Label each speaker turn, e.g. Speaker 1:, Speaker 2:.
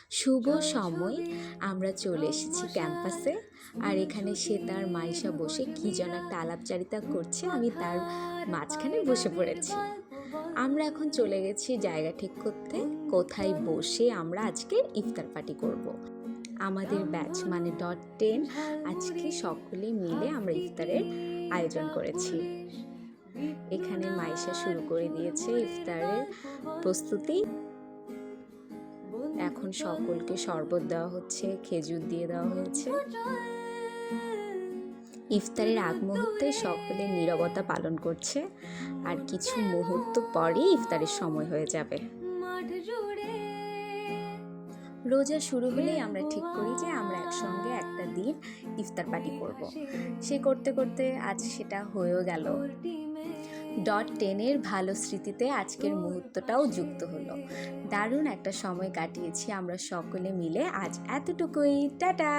Speaker 1: শুভ সময় আমরা চলে এসেছি ক্যাম্পাসে। আর এখানে সে তার মাইশা বসে কি যেন একটা আলাপচারিতা করছে, আমি তার মাঝখানে বসে পড়েছি। আমরা এখন চলে গেছি জায়গা ঠিক করতে, কোথায় বসে আমরা আজকে ইফতার পার্টি করব। আমাদের ব্যাচ মানে .10 আজকে সকলে মিলে আমরা ইফতারের আয়োজন করেছি। এখানে মাইশা শুরু করে দিয়েছে ইফতারের প্রস্তুতি। এখন সকলকে শরবত দেওয়া হচ্ছে, খেজুর দিয়ে দেওয়া হয়েছে। ইফতারের আগ মুহূর্তে সকলে নীরবতা পালন করছে, আর কিছু মুহূর্ত পরেই ইফতারের সময় হয়ে যাবে। রোজা শুরু হলেই আমরা ঠিক করি যে আমরা একসঙ্গে একটা দিন ইফতার পার্টি করব। সে করতে করতে আজ সেটা হয়েও গেল। .10 ভালো স্মৃতিতে আজকের মুহূর্তটাও যুক্ত হলো। দারুণ একটা সময় কাটিয়েছি আমরা সকলে মিলে। আজ এতটুকুই, টাটা।